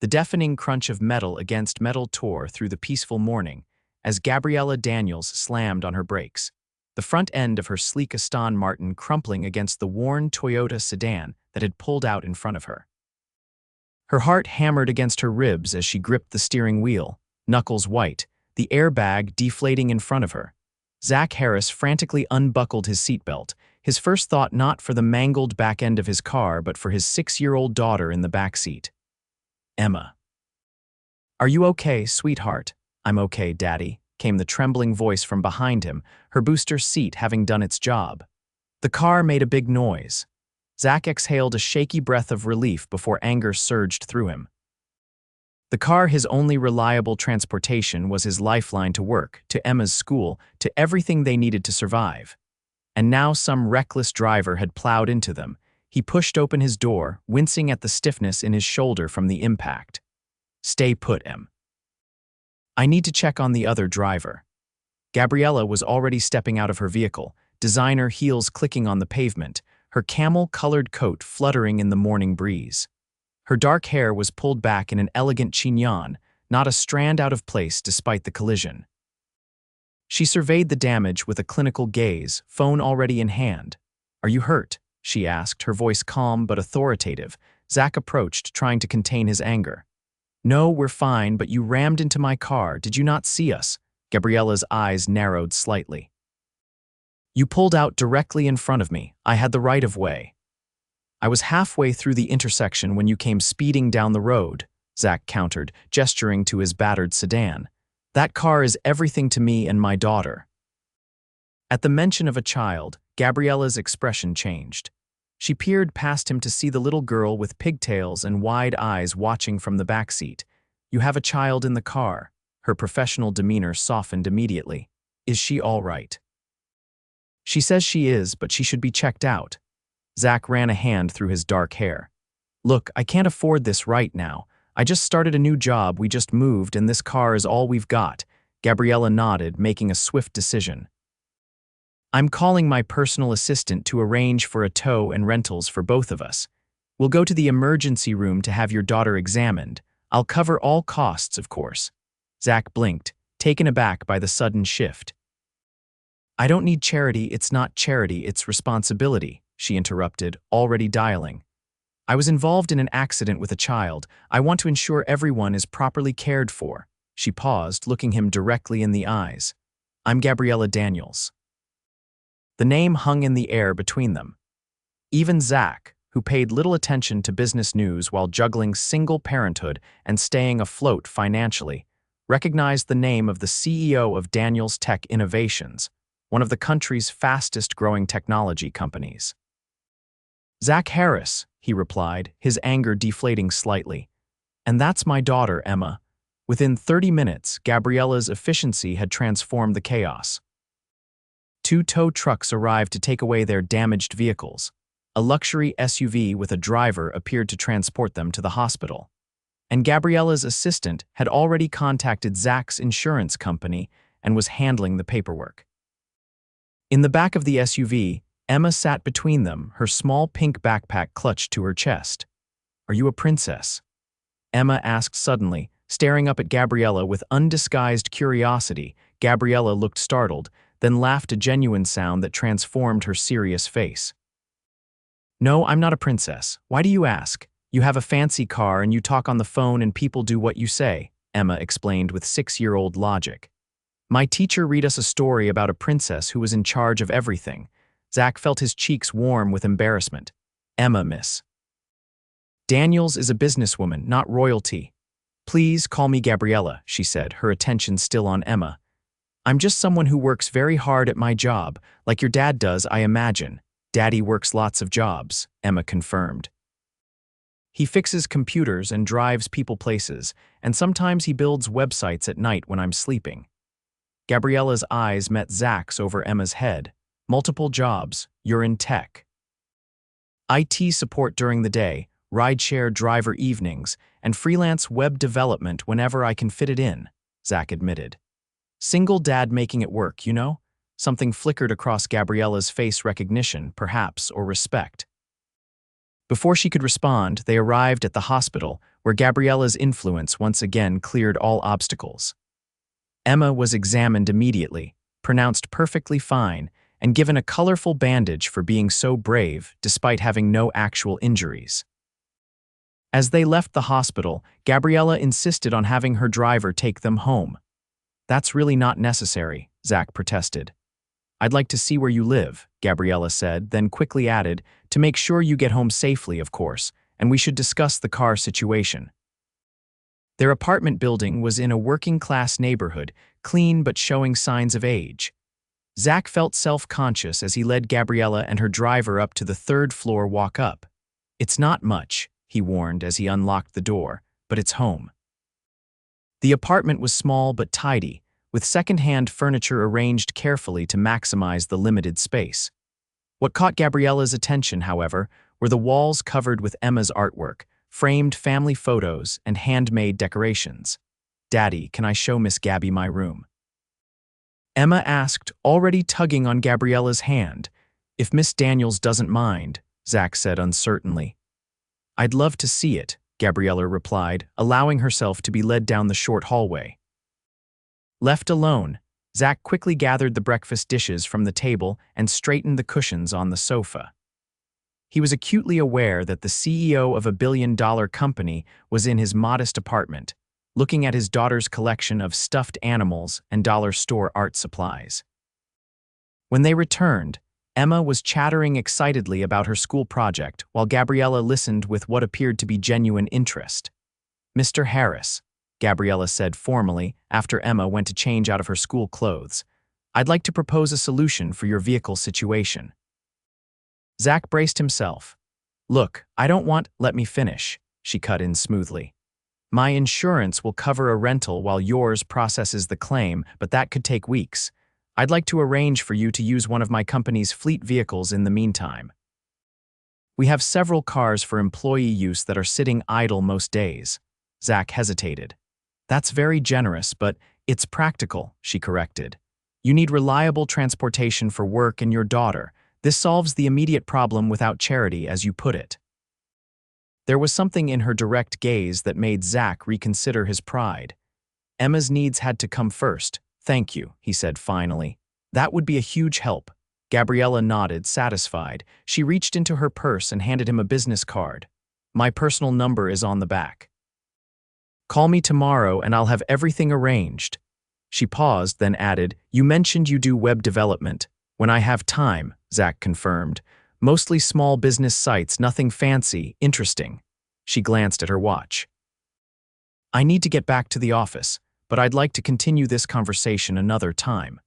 The deafening crunch of metal against metal tore through the peaceful morning as Gabriella Daniels slammed on her brakes, the front end of her sleek Aston Martin crumpling against the worn Toyota sedan that had pulled out in front of her. Her heart hammered against her ribs as she gripped the steering wheel, knuckles white, the airbag deflating in front of her. Zach Harris frantically unbuckled his seatbelt, his first thought not for the mangled back end of his car but for his 6-year-old daughter in the back seat. Emma. "Are you okay, sweetheart?" "I'm okay, Daddy," came the trembling voice from behind him, her booster seat having done its job. The car made a big noise. Zach exhaled a shaky breath of relief before anger surged through him. The car, his only reliable transportation, was his lifeline to work, to Emma's school, to everything they needed to survive. And now some reckless driver had plowed into them. He pushed open his door, wincing at the stiffness in his shoulder from the impact. "Stay put, Em. I need to check on the other driver." Gabriella was already stepping out of her vehicle, designer heels clicking on the pavement, her camel-colored coat fluttering in the morning breeze. Her dark hair was pulled back in an elegant chignon, not a strand out of place despite the collision. She surveyed the damage with a clinical gaze, phone already in hand. "Are you hurt?" she asked, her voice calm but authoritative. Zach approached, trying to contain his anger. "No, we're fine, but you rammed into my car. Did you not see us?" Gabriella's eyes narrowed slightly. "You pulled out directly in front of me. I had the right of way." "I was halfway through the intersection when you came speeding down the road," Zach countered, gesturing to his battered sedan. "That car is everything to me and my daughter." At the mention of a child, Gabriella's expression changed. She peered past him to see the little girl with pigtails and wide eyes watching from the back seat. "You have a child in the car." Her professional demeanor softened immediately. "Is she all right?" "She says she is, but she should be checked out." Zach ran a hand through his dark hair. "Look, I can't afford this right now. I just started a new job, we just moved, and this car is all we've got." Gabriella nodded, making a swift decision. "I'm calling my personal assistant to arrange for a tow and rentals for both of us. We'll go to the emergency room to have your daughter examined. I'll cover all costs, of course." Zach blinked, taken aback by the sudden shift. "I don't need charity. It's not charity, it's responsibility," she interrupted, already dialing. "I was involved in an accident with a child. I want to ensure everyone is properly cared for." She paused, looking him directly in the eyes. "I'm Gabriella Daniels." The name hung in the air between them. Even Zach, who paid little attention to business news while juggling single parenthood and staying afloat financially, recognized the name of the CEO of Daniels Tech Innovations, one of the country's fastest-growing technology companies. "Zach Harris," he replied, his anger deflating slightly. "And that's my daughter, Emma." Within 30 minutes, Gabriella's efficiency had transformed the chaos. 2 tow trucks arrived to take away their damaged vehicles. A luxury SUV with a driver appeared to transport them to the hospital. And Gabriella's assistant had already contacted Zach's insurance company and was handling the paperwork. In the back of the SUV, Emma sat between them, her small pink backpack clutched to her chest. "Are you a princess?" Emma asked suddenly, staring up at Gabriella with undisguised curiosity. Gabriella looked startled, then laughed a genuine sound that transformed her serious face. "No, I'm not a princess. Why do you ask? You have a fancy car and you talk on the phone and people do what you say," Emma explained with 6-year-old logic. "My teacher read us a story about a princess who was in charge of everything." Zach felt his cheeks warm with embarrassment. "Emma, miss. Daniels is a businesswoman, not royalty." "Please call me Gabriella," she said, her attention still on Emma. "I'm just someone who works very hard at my job, like your dad does, I imagine." "Daddy works lots of jobs," Emma confirmed. "He fixes computers and drives people places, and sometimes he builds websites at night when I'm sleeping." Gabriella's eyes met Zach's over Emma's head. "Multiple jobs, you're in tech." "IT support during the day, rideshare driver evenings, and freelance web development whenever I can fit it in," Zach admitted. "Single dad making it work, you know?" Something flickered across Gabriella's face, recognition, perhaps, or respect. Before she could respond, they arrived at the hospital, where Gabriella's influence once again cleared all obstacles. Emma was examined immediately, pronounced perfectly fine, and given a colorful bandage for being so brave despite having no actual injuries. As they left the hospital, Gabriella insisted on having her driver take them home. "That's really not necessary," Zach protested. "I'd like to see where you live," Gabriella said, then quickly added, "to make sure you get home safely, of course, and we should discuss the car situation." Their apartment building was in a working-class neighborhood, clean but showing signs of age. Zach felt self-conscious as he led Gabriella and her driver up to the third-floor walk-up. "It's not much," he warned as he unlocked the door, "but it's home." The apartment was small but tidy, with second-hand furniture arranged carefully to maximize the limited space. What caught Gabriella's attention, however, were the walls covered with Emma's artwork, framed family photos, and handmade decorations. "Daddy, can I show Miss Gabby my room?" Emma asked, already tugging on Gabriella's hand. "If Miss Daniels doesn't mind," Zach said uncertainly. "I'd love to see it," Gabriella replied, allowing herself to be led down the short hallway. Left alone, Zach quickly gathered the breakfast dishes from the table and straightened the cushions on the sofa. He was acutely aware that the CEO of a billion-dollar company was in his modest apartment, looking at his daughter's collection of stuffed animals and dollar store art supplies. When they returned, Emma was chattering excitedly about her school project while Gabriella listened with what appeared to be genuine interest. "Mr. Harris," Gabriella said formally after Emma went to change out of her school clothes, "I'd like to propose a solution for your vehicle situation." Zach braced himself. "Look, I don't want—" "Let me finish," she cut in smoothly. "My insurance will cover a rental while yours processes the claim, but that could take weeks. I'd like to arrange for you to use one of my company's fleet vehicles in the meantime. We have several cars for employee use that are sitting idle most days." Zach hesitated. "That's very generous, but it's practical," she corrected. "You need reliable transportation for work and your daughter. This solves the immediate problem without charity, as you put it." There was something in her direct gaze that made Zach reconsider his pride. Emma's needs had to come first. "Thank you," he said finally. "That would be a huge help." Gabriella nodded, satisfied. She reached into her purse and handed him a business card. "My personal number is on the back. Call me tomorrow and I'll have everything arranged." She paused, then added, "You mentioned you do web development." "When I have time," Zach confirmed. "Mostly small business sites, nothing fancy, interesting." She glanced at her watch. "I need to get back to the office, but I'd like to continue this conversation another time."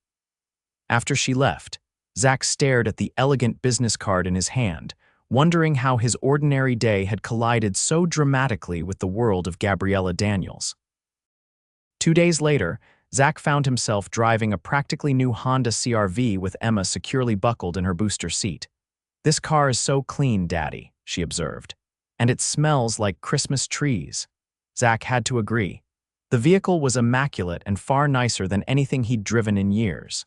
After she left, Zach stared at the elegant business card in his hand, wondering how his ordinary day had collided so dramatically with the world of Gabriella Daniels. 2 days later, Zach found himself driving a practically new Honda CR-V with Emma securely buckled in her booster seat. "This car is so clean, Daddy," she observed. "And it smells like Christmas trees." Zach had to agree. The vehicle was immaculate and far nicer than anything he'd driven in years.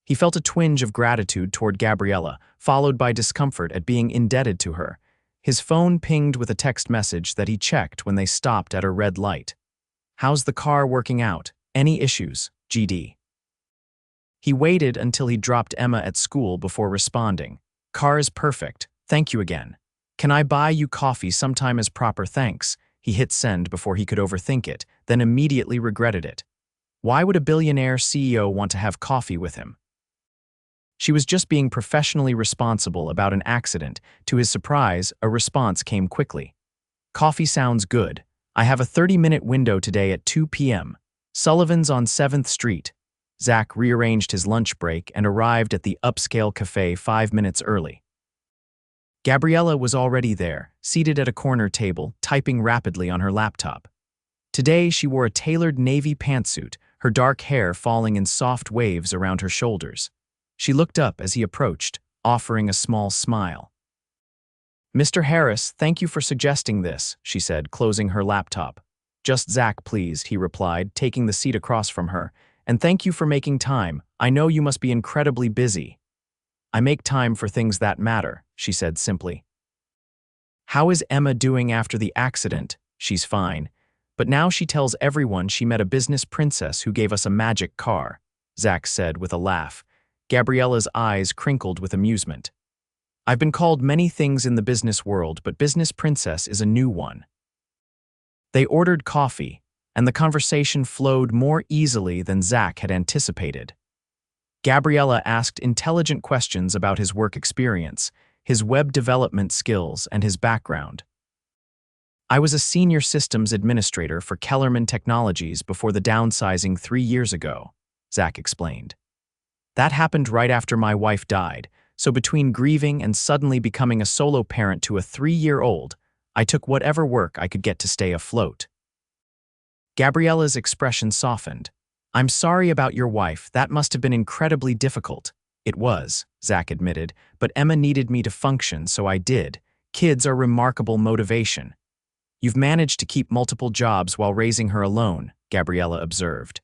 He felt a twinge of gratitude toward Gabriella, followed by discomfort at being indebted to her. His phone pinged with a text message that he checked when they stopped at a red light. "How's the car working out? Any issues, GD?" He waited until he dropped Emma at school before responding. "Car is perfect. Thank you again. Can I buy you coffee sometime as proper thanks?" He hit send before he could overthink it, then immediately regretted it. Why would a billionaire CEO want to have coffee with him? She was just being professionally responsible about an accident. To his surprise, a response came quickly. "Coffee sounds good. I have a 30-minute window today at 2 p.m. Sullivan's on 7th Street. Zach rearranged his lunch break and arrived at the upscale cafe 5 minutes early. Gabriella was already there, seated at a corner table, typing rapidly on her laptop. Today, she wore a tailored navy pantsuit, her dark hair falling in soft waves around her shoulders. She looked up as he approached, offering a small smile. "Mr. Harris, thank you for suggesting this," she said, closing her laptop. "Just Zach, please," he replied, taking the seat across from her. "And thank you for making time. I know you must be incredibly busy." "I make time for things that matter," she said simply. How is Emma doing after the accident? She's fine. But now she tells everyone she met a business princess who gave us a magic car, Zach said with a laugh. Gabriella's eyes crinkled with amusement. I've been called many things in the business world, but business princess is a new one. They ordered coffee, and the conversation flowed more easily than Zach had anticipated. Gabriella asked intelligent questions about his work experience, his web development skills, and his background. I was a senior systems administrator for Kellerman Technologies before the downsizing 3 years ago, Zach explained. That happened right after my wife died, so between grieving and suddenly becoming a solo parent to a 3-year-old, I took whatever work I could get to stay afloat. Gabriella's expression softened. I'm sorry about your wife, that must have been incredibly difficult. It was, Zach admitted, but Emma needed me to function, so I did. Kids are remarkable motivation. You've managed to keep multiple jobs while raising her alone, Gabriella observed.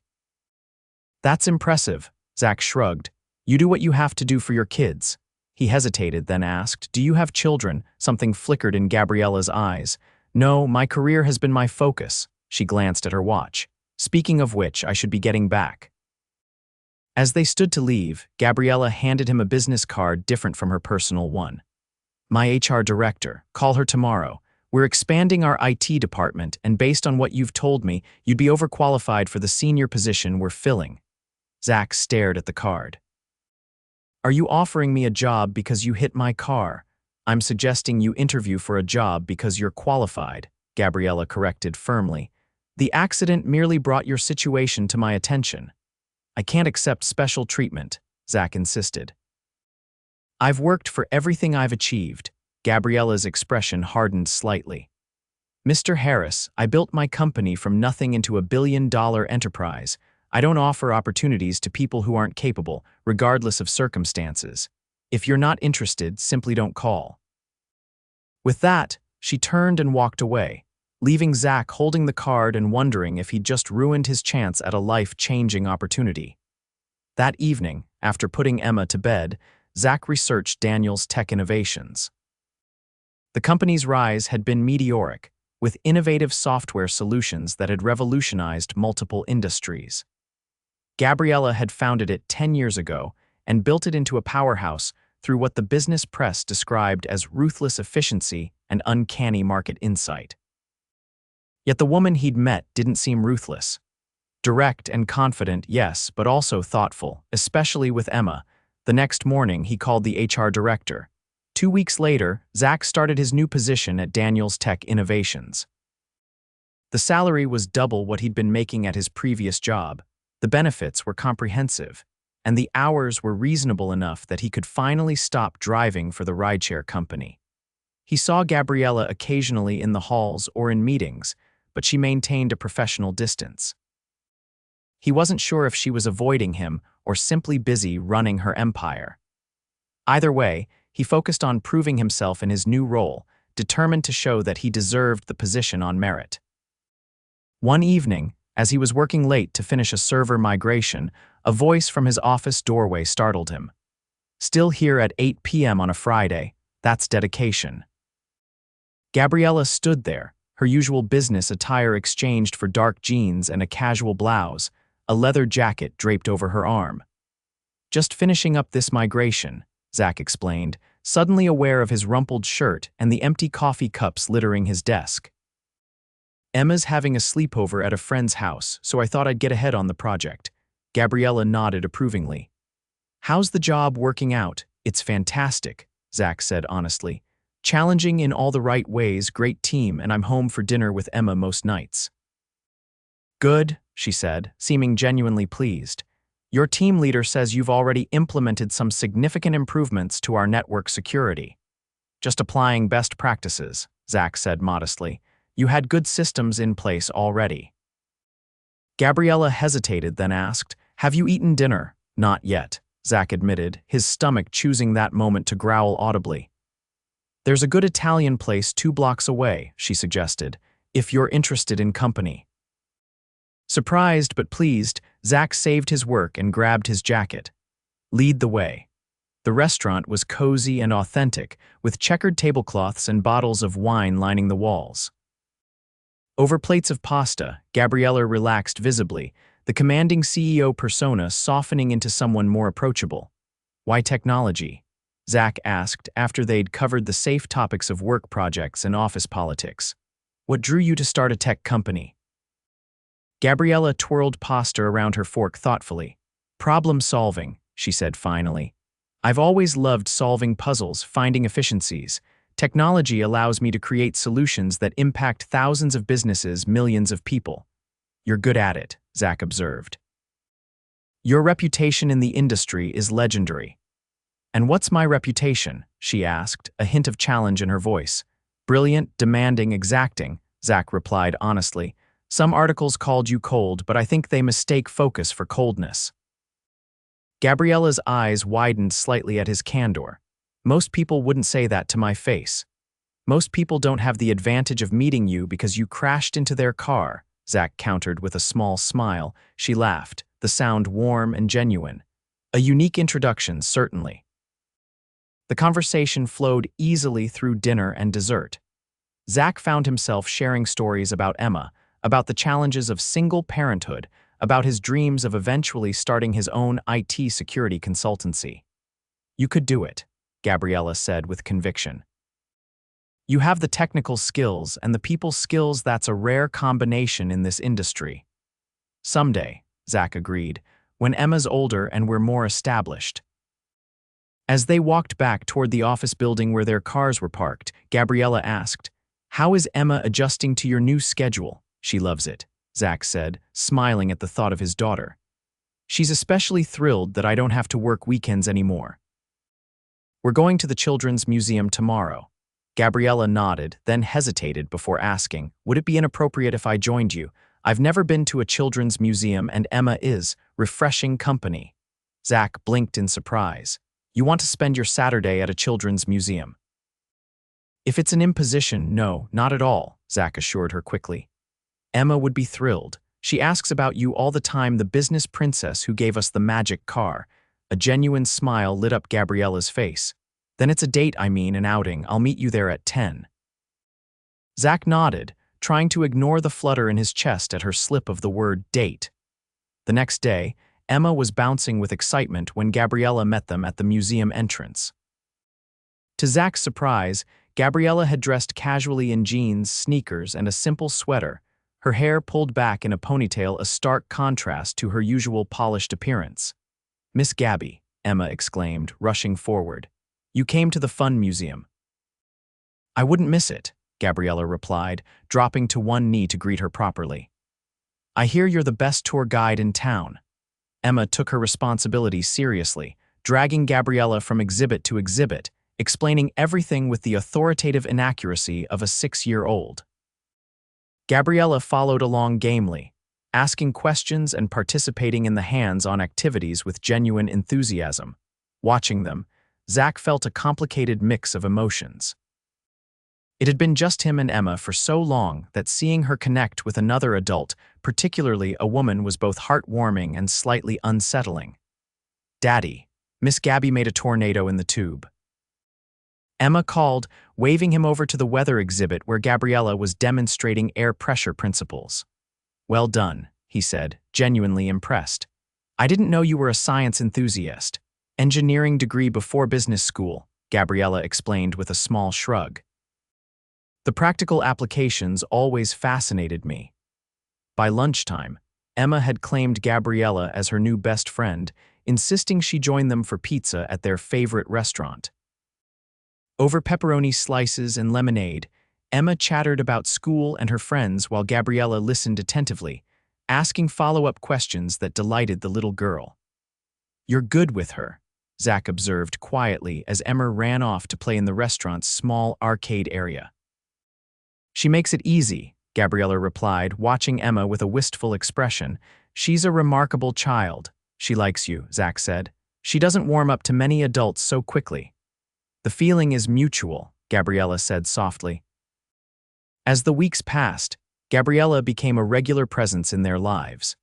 That's impressive, Zach shrugged. You do what you have to do for your kids. He hesitated, then asked, do you have children? Something flickered in Gabriella's eyes. No, my career has been my focus. She glanced at her watch. Speaking of which, I should be getting back. As they stood to leave, Gabriella handed him a business card different from her personal one. My HR director, call her tomorrow. We're expanding our IT department, and based on what you've told me, you'd be overqualified for the senior position we're filling. Zach stared at the card. Are you offering me a job because you hit my car? I'm suggesting you interview for a job because you're qualified, Gabriella corrected firmly. The accident merely brought your situation to my attention. I can't accept special treatment, Zach insisted. I've worked for everything I've achieved. Gabriella's expression hardened slightly. Mr. Harris, I built my company from nothing into a billion-dollar enterprise. I don't offer opportunities to people who aren't capable, regardless of circumstances. If you're not interested, simply don't call. With that, she turned and walked away, leaving Zach holding the card and wondering if he'd just ruined his chance at a life-changing opportunity. That evening, after putting Emma to bed, Zach researched Daniel's tech innovations. The company's rise had been meteoric, with innovative software solutions that had revolutionized multiple industries. Gabriella had founded it 10 years ago and built it into a powerhouse through what the business press described as ruthless efficiency and uncanny market insight. Yet the woman he'd met didn't seem ruthless. Direct and confident, yes, but also thoughtful, especially with Emma. The next morning, he called the HR director. 2 weeks later, Zach started his new position at Daniel's Tech Innovations. The salary was double what he'd been making at his previous job. The benefits were comprehensive, and the hours were reasonable enough that he could finally stop driving for the rideshare company. He saw Gabriella occasionally in the halls or in meetings, but she maintained a professional distance. He wasn't sure if she was avoiding him or simply busy running her empire. Either way, he focused on proving himself in his new role, determined to show that he deserved the position on merit. One evening, as he was working late to finish a server migration, a voice from his office doorway startled him. Still here at 8 p.m. on a Friday, that's dedication. Gabriella stood there, her usual business attire exchanged for dark jeans and a casual blouse, a leather jacket draped over her arm. Just finishing up this migration, Zach explained, suddenly aware of his rumpled shirt and the empty coffee cups littering his desk. Emma's having a sleepover at a friend's house, so I thought I'd get ahead on the project. Gabriella nodded approvingly. How's the job working out? It's fantastic, Zach said honestly. Challenging in all the right ways, great team, and I'm home for dinner with Emma most nights. Good, she said, seeming genuinely pleased. Your team leader says you've already implemented some significant improvements to our network security. Just applying best practices, Zach said modestly. You had good systems in place already. Gabriella hesitated, then asked, Have you eaten dinner? Not yet, Zach admitted, his stomach choosing that moment to growl audibly. There's a good Italian place 2 blocks away, she suggested, if you're interested in company. Surprised but pleased, Zach saved his work and grabbed his jacket. Lead the way. The restaurant was cozy and authentic, with checkered tablecloths and bottles of wine lining the walls. Over plates of pasta, Gabriella relaxed visibly, the commanding CEO persona softening into someone more approachable. "Why technology?" Zach asked after they'd covered the safe topics of work projects and office politics. "What drew you to start a tech company?" Gabriella twirled pasta around her fork thoughtfully. "Problem solving," she said finally. "I've always loved solving puzzles, finding efficiencies. Technology allows me to create solutions that impact thousands of businesses, millions of people." "You're good at it," Zach observed. "Your reputation in the industry is legendary." "And what's my reputation?" she asked, a hint of challenge in her voice. "Brilliant, demanding, exacting," Zach replied honestly. "Some articles called you cold, but I think they mistake focus for coldness." Gabriella's eyes widened slightly at his candor. "Most people wouldn't say that to my face. Most people don't have the advantage of meeting you because you crashed into their car," Zach countered with a small smile. She laughed, the sound warm and genuine. "A unique introduction, certainly." The conversation flowed easily through dinner and dessert. Zach found himself sharing stories about Emma, about the challenges of single parenthood, about his dreams of eventually starting his own IT security consultancy. "You could do it," Gabriella said with conviction. "You have the technical skills and the people skills. That's a rare combination in this industry." "Someday," Zach agreed, "when Emma's older and we're more established." As they walked back toward the office building where their cars were parked, Gabriella asked, "How is Emma adjusting to your new schedule?" "She loves it," Zach said, smiling at the thought of his daughter. "She's especially thrilled that I don't have to work weekends anymore." "We're going to the Children's Museum tomorrow." Gabriella nodded, then hesitated before asking, "Would it be inappropriate if I joined you? I've never been to a children's museum and Emma is refreshing company." Zach blinked in surprise. "You want to spend your Saturday at a children's museum?" "If it's an imposition, no, not at all," Zach assured her quickly. "Emma would be thrilled. She asks about you all the time, the business princess who gave us the magic car." A genuine smile lit up Gabriella's face. "Then it's a date, I mean an outing. I'll meet you there at 10. Zach nodded, trying to ignore the flutter in his chest at her slip of the word date. The next day, Emma was bouncing with excitement when Gabriella met them at the museum entrance. To Zach's surprise, Gabriella had dressed casually in jeans, sneakers, and a simple sweater, her hair pulled back in a ponytail, a stark contrast to her usual polished appearance. "Miss Gabby," Emma exclaimed, rushing forward. "You came to the Fun Museum." "I wouldn't miss it," Gabriella replied, dropping to one knee to greet her properly. "I hear you're the best tour guide in town." Emma took her responsibilities seriously, dragging Gabriella from exhibit to exhibit, explaining everything with the authoritative inaccuracy of a 6-year-old. Gabriella followed along gamely, asking questions and participating in the hands-on activities with genuine enthusiasm. Watching them, Zach felt a complicated mix of emotions. It had been just him and Emma for so long that seeing her connect with another adult, particularly a woman, was both heartwarming and slightly unsettling. "Daddy, Miss Gabby made a tornado in the tube." Emma called, waving him over to the weather exhibit where Gabriella was demonstrating air pressure principles. "Well done," he said, genuinely impressed. "I didn't know you were a science enthusiast." "Engineering degree before business school," Gabriella explained with a small shrug. "The practical applications always fascinated me." By lunchtime, Emma had claimed Gabriella as her new best friend, insisting she join them for pizza at their favorite restaurant. Over pepperoni slices and lemonade, Emma chattered about school and her friends while Gabriella listened attentively, asking follow-up questions that delighted the little girl. "You're good with her," Zach observed quietly as Emma ran off to play in the restaurant's small arcade area. "She makes it easy," Gabriella replied, watching Emma with a wistful expression. "She's a remarkable child." "She likes you," Zach said. "She doesn't warm up to many adults so quickly." "The feeling is mutual," Gabriella said softly. As the weeks passed, Gabriella became a regular presence in their lives.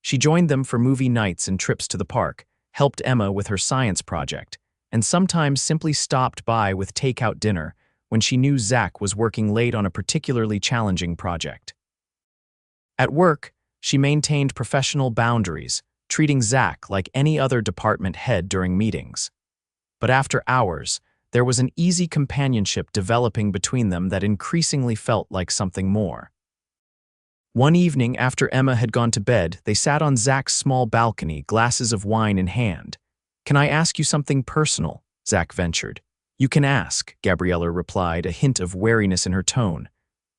She joined them for movie nights and trips to the park, helped Emma with her science project, and sometimes simply stopped by with takeout dinner when she knew Zach was working late on a particularly challenging project. At work, she maintained professional boundaries, treating Zach like any other department head during meetings. But after hours, there was an easy companionship developing between them that increasingly felt like something more. One evening after Emma had gone to bed, they sat on Zach's small balcony, glasses of wine in hand. "Can I ask you something personal?" Zach ventured. "You can ask," Gabriella replied, a hint of wariness in her tone.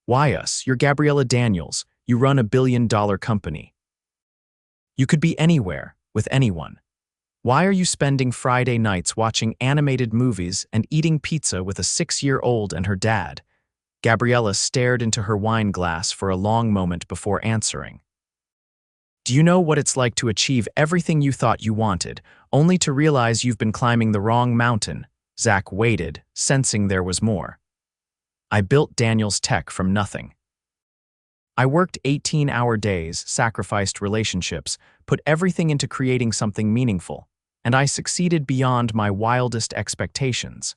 "Why us? You're Gabriella Daniels. You run a billion-dollar company. You could be anywhere, with anyone. Why are you spending Friday nights watching animated movies and eating pizza with a 6-year-old and her dad?" Gabriella stared into her wine glass for a long moment before answering. "Do you know what it's like to achieve everything you thought you wanted, only to realize you've been climbing the wrong mountain?" Zach waited, sensing there was more. "I built Daniel's tech from nothing. I worked 18-hour days, sacrificed relationships, put everything into creating something meaningful, and I succeeded beyond my wildest expectations."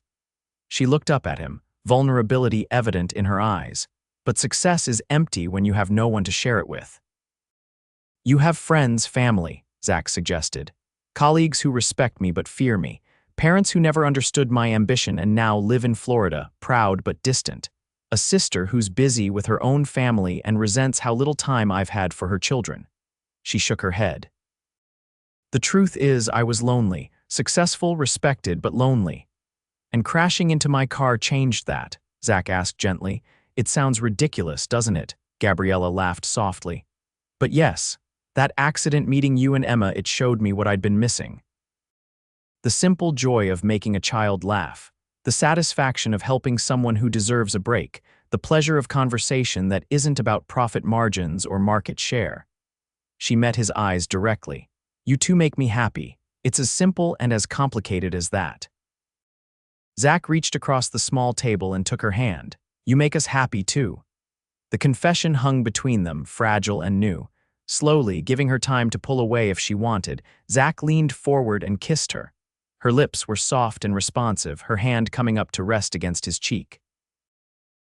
She looked up at him, vulnerability evident in her eyes. "But success is empty when you have no one to share it with." "You have friends, family," Zach suggested. "Colleagues who respect me but fear me. Parents who never understood my ambition and now live in Florida, proud but distant. A sister who's busy with her own family and resents how little time I've had for her children." She shook her head. "The truth is, I was lonely, successful, respected, but lonely. And crashing into my car changed that," Zach asked gently. "It sounds ridiculous, doesn't it?" Gabriella laughed softly. "But yes, that accident meeting you and Emma, it showed me what I'd been missing. The simple joy of making a child laugh, the satisfaction of helping someone who deserves a break, the pleasure of conversation that isn't about profit margins or market share." She met his eyes directly. "You two make me happy. It's as simple and as complicated as that." Zach reached across the small table and took her hand. "You make us happy too." The confession hung between them, fragile and new. Slowly, giving her time to pull away if she wanted, Zach leaned forward and kissed her. Her lips were soft and responsive, her hand coming up to rest against his cheek.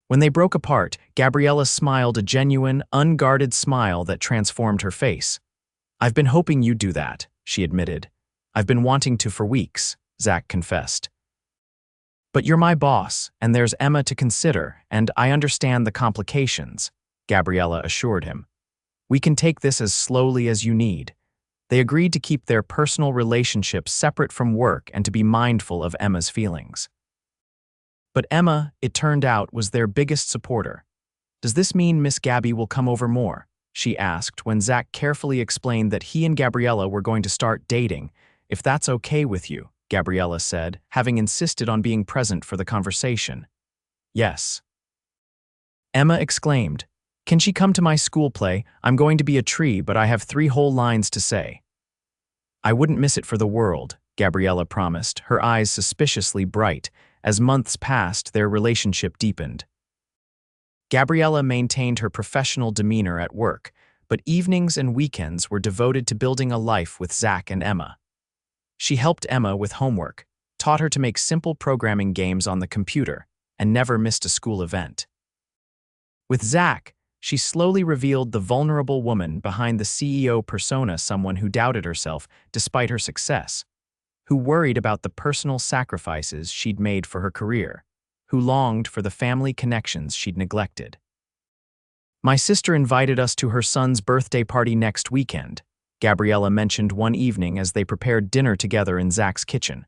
When they broke apart, Gabriella smiled, a genuine, unguarded smile that transformed her face. "I've been hoping you'd do that," she admitted. "I've been wanting to for weeks," Zach confessed. "But you're my boss, and there's Emma to consider, and I understand the complications," Gabriella assured him. "We can take this as slowly as you need." They agreed to keep their personal relationships separate from work and to be mindful of Emma's feelings. But Emma, it turned out, was their biggest supporter. "Does this mean Miss Gabby will come over more?" she asked when Zach carefully explained that he and Gabriella were going to start dating. "If that's okay with you," Gabriella said, having insisted on being present for the conversation. "Yes." Emma exclaimed, "Can she come to my school play? I'm going to be a tree, but I have 3 whole lines to say." "I wouldn't miss it for the world," Gabriella promised, her eyes suspiciously bright. As months passed, their relationship deepened. Gabriella maintained her professional demeanor at work, but evenings and weekends were devoted to building a life with Zach and Emma. She helped Emma with homework, taught her to make simple programming games on the computer, and never missed a school event. With Zach, she slowly revealed the vulnerable woman behind the CEO persona, someone who doubted herself despite her success, who worried about the personal sacrifices she'd made for her career, who longed for the family connections she'd neglected. "My sister invited us to her son's birthday party next weekend," Gabriella mentioned one evening as they prepared dinner together in Zach's kitchen.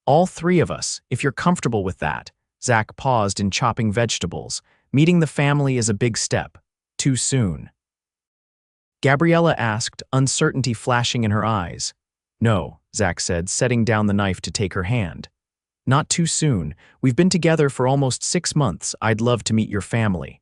"All 3 of us, if you're comfortable with that." Zach paused in chopping vegetables. "Meeting the family is a big step. Too soon?" Gabriella asked, uncertainty flashing in her eyes. "No," Zach said, setting down the knife to take her hand. "Not too soon. We've been together for almost 6 months. I'd love to meet your family."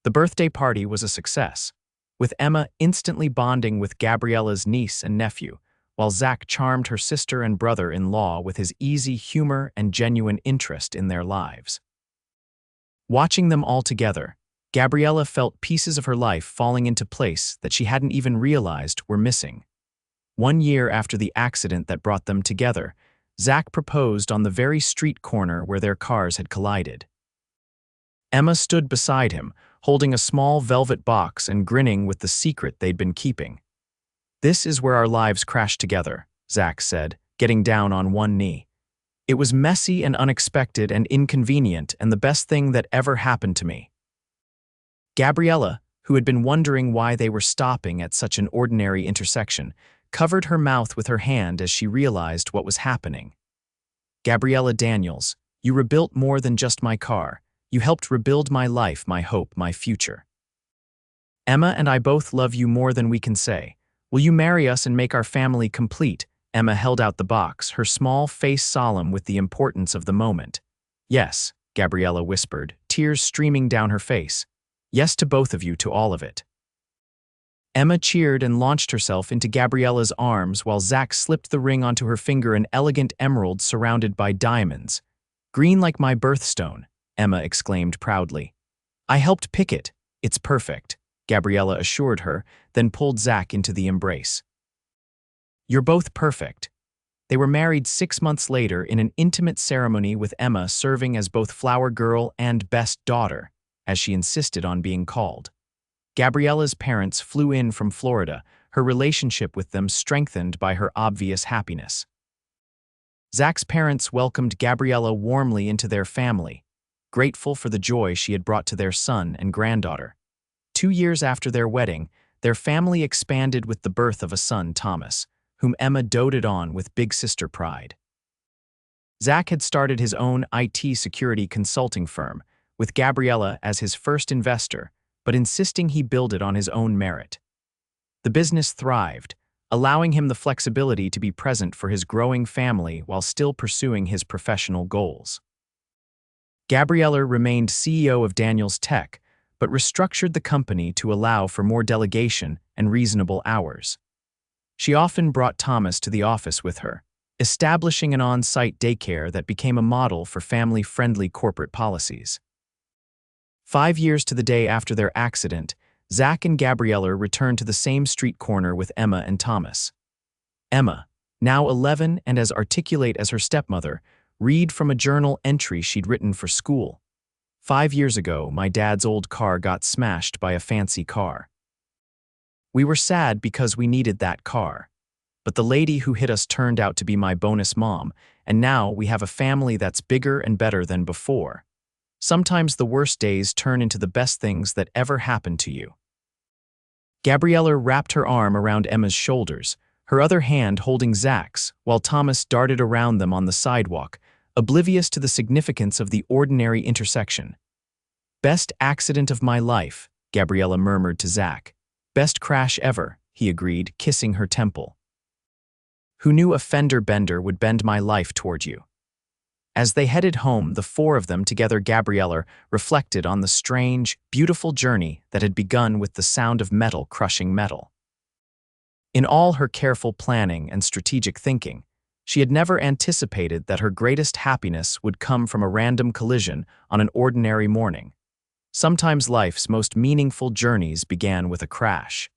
The birthday party was a success, with Emma instantly bonding with Gabriella's niece and nephew, while Zach charmed her sister and brother-in-law with his easy humor and genuine interest in their lives. Watching them all together, Gabriella felt pieces of her life falling into place that she hadn't even realized were missing. 1 year after the accident that brought them together, Zach proposed on the very street corner where their cars had collided. Emma stood beside him, holding a small velvet box and grinning with the secret they'd been keeping. "This is where our lives crashed together," Zach said, getting down on one knee. "It was messy and unexpected and inconvenient and the best thing that ever happened to me." Gabriella, who had been wondering why they were stopping at such an ordinary intersection, covered her mouth with her hand as she realized what was happening. "Gabriella Daniels, you rebuilt more than just my car. You helped rebuild my life, my hope, my future. Emma and I both love you more than we can say. Will you marry us and make our family complete?" Emma held out the box, her small face solemn with the importance of the moment. "Yes," Gabriella whispered, tears streaming down her face. "Yes to both of you, to all of it." Emma cheered and launched herself into Gabriella's arms while Zach slipped the ring onto her finger, an elegant emerald surrounded by diamonds. "Green like my birthstone," Emma exclaimed proudly. "I helped pick it. It's perfect," Gabriella assured her, then pulled Zach into the embrace. "You're both perfect." They were married 6 months later in an intimate ceremony with Emma serving as both flower girl and best daughter, as she insisted on being called. Gabriella's parents flew in from Florida, her relationship with them strengthened by her obvious happiness. Zach's parents welcomed Gabriella warmly into their family, grateful for the joy she had brought to their son and granddaughter. 2 years after their wedding, their family expanded with the birth of a son, Thomas, whom Emma doted on with big sister pride. Zach had started his own IT security consulting firm, with Gabriella as his first investor, but insisting he build it on his own merit. The business thrived, allowing him the flexibility to be present for his growing family while still pursuing his professional goals. Gabriella remained CEO of Daniels Tech, but restructured the company to allow for more delegation and reasonable hours. She often brought Thomas to the office with her, establishing an on-site daycare that became a model for family-friendly corporate policies. 5 years to the day after their accident, Zach and Gabriella returned to the same street corner with Emma and Thomas. Emma, now 11 and as articulate as her stepmother, read from a journal entry she'd written for school. "5 years ago, my dad's old car got smashed by a fancy car. We were sad because we needed that car. But the lady who hit us turned out to be my bonus mom, and now we have a family that's bigger and better than before. Sometimes the worst days turn into the best things that ever happened to you." Gabriella wrapped her arm around Emma's shoulders, her other hand holding Zach's, while Thomas darted around them on the sidewalk, oblivious to the significance of the ordinary intersection. "Best accident of my life," Gabriella murmured to Zach. "Best crash ever," he agreed, kissing her temple. "Who knew a fender bender would bend my life toward you?" As they headed home, the four of them together, Gabriella reflected on the strange, beautiful journey that had begun with the sound of metal crushing metal. In all her careful planning and strategic thinking, she had never anticipated that her greatest happiness would come from a random collision on an ordinary morning. Sometimes life's most meaningful journeys began with a crash.